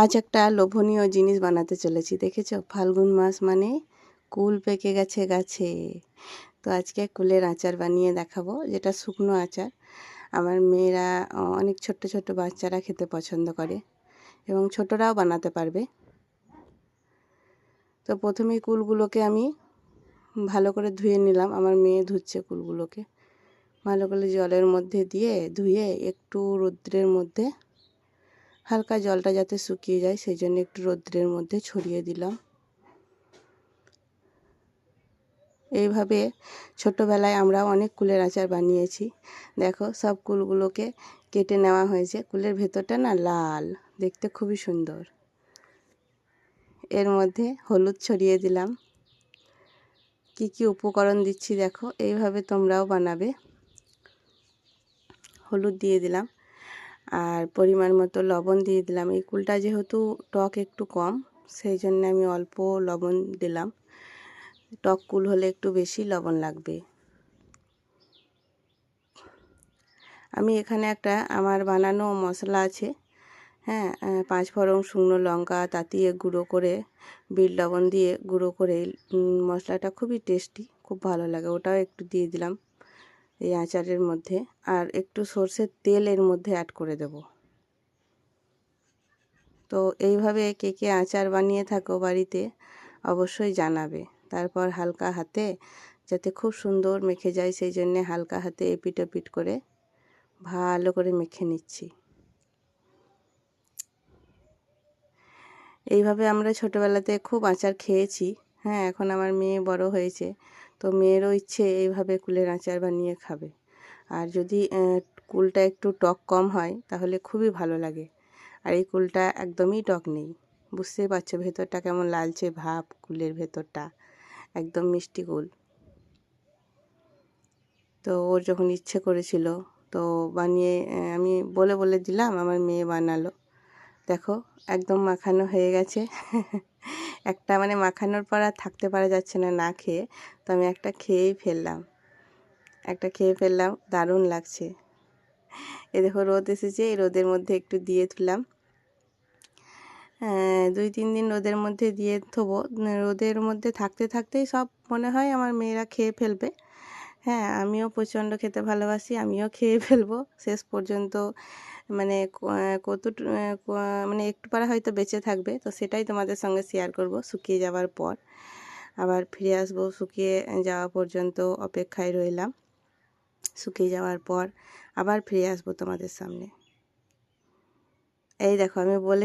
আজ একটা লোভনীয় জিনিস বানাতে চলেছি, দেখেছো? ফাল্গুন মাস মানে কুল পেকে গেছে গাছে। তো আজকে কুলের আচার বানিয়ে দেখাবো, যেটা শুকনো আচার। আমার মেয়েরা অনেক ছোট্ট ছোট্ট বাচ্চারা খেতে পছন্দ করে এবং ছোটরাও বানাতে পারবে। তো প্রথমেই কুলগুলোকে আমি ভালো করে ধুয়ে নিলাম। আমার মেয়ে ধুচ্ছে কুলগুলোকে ভালো করে জলের মধ্যে দিয়ে ধুয়ে একটু রৌদ্রের মধ্যে, হালকা জলটা যাতে শুকিয়ে যায় সেই জন্য একটু রৌদ্রের মধ্যে ছড়িয়ে দিলাম। এইভাবে ছোটোবেলায় আমরা অনেক কুলের আচার বানিয়েছি। দেখো, সব কুলগুলোকে কেটে নেওয়া হয়েছে। কুলের ভেতরটা না লাল, দেখতে খুবই সুন্দর। এর মধ্যে হলুদ ছড়িয়ে দিলাম। কি কি উপকরণ দিচ্ছি দেখো, এইভাবে তোমরাও বানাবে। হলুদ দিয়ে দিলাম আর পরিমাণ মতো লবণ দিয়ে দিলাম। এই কুলটা যেহেতু টক একটু কম, সেই জন্য আমি অল্প লবণ দিলাম। টক কুল হলে একটু বেশি লবণ লাগবে। আমি এখানে একটা আমার বানানো মশলা আছে, হ্যাঁ, 5 ফোড়ন, শুকনো লঙ্কা তাতিয়ে গুঁড়ো করে, বিট লবণ দিয়ে গুঁড়ো করে, মশলাটা খুবই টেস্টি, খুব ভালো লাগে। ওটাও একটু দিয়ে দিলাম এই আচারের মধ্যে। আর একটু সর্ষের তেল এর মধ্যে অ্যাড করে দেব। তো এইভাবে কে কে আচার বানিয়ে থাকো বাড়িতে অবশ্যই জানাবে। তারপর হালকা হাতে যাতে খুব সুন্দর মেখে যায়, সেই জন্যে হালকা হাতে এপিট ওপিট করে ভালো করে মেখে নিচ্ছি। এইভাবে আমরা ছোটোবেলাতে খুব আচার খেয়েছি। হ্যাঁ, এখন আমার মেয়ে বড় হয়েছে, তো মেয়েরও ইচ্ছে এইভাবে কুলের আচার বানিয়ে খাবে। আর যদি কুলটা একটু টক কম হয় তাহলে খুবই ভালো লাগে। আর এই কুলটা একদমই টক নেই, বুঝতেই পারছো ভেতরটা কেমন লালচে ভাব। কুলের ভেতরটা একদম মিষ্টি কুল। তো ওর যখন ইচ্ছে করেছিল তো বানিয়ে আমি বলে বলে দিলাম, আমার মেয়ে বানালো। দেখো, একদম মাখানো হয়ে গেছে। একটা মানে মাখানোর পর আর থাকতে পারা যাচ্ছে না না খেয়ে। তো আমি একটা খেয়েই ফেললাম, দারুণ লাগছে। এ দেখো, রোদ এসেছে, এই রোদের মধ্যে একটু দিয়ে তুললাম। 2-3 দিন রোদের মধ্যে দিয়ে থবো। রোদের মধ্যে থাকতে থাকতেই সব মনে হয় আমার মেয়েরা খেয়ে ফেলবে। হ্যাঁ, আমিও প্রচণ্ড খেতে ভালোবাসি, আমিও খেয়ে ফেলবো শেষ পর্যন্ত। মানে মানে একটু পারা হয়তো বেঁচে থাকবে, তো সেটাই তোমাদের সঙ্গে শেয়ার করব। শুকিয়ে যাওয়ার পর আবার ফিরে আসবো, শুকিয়ে যাওয়া পর্যন্ত অপেক্ষায় রইলাম। শুকিয়ে যাওয়ার পর আবার ফিরে আসবো তোমাদের সামনে। এই দেখো, আমি বলে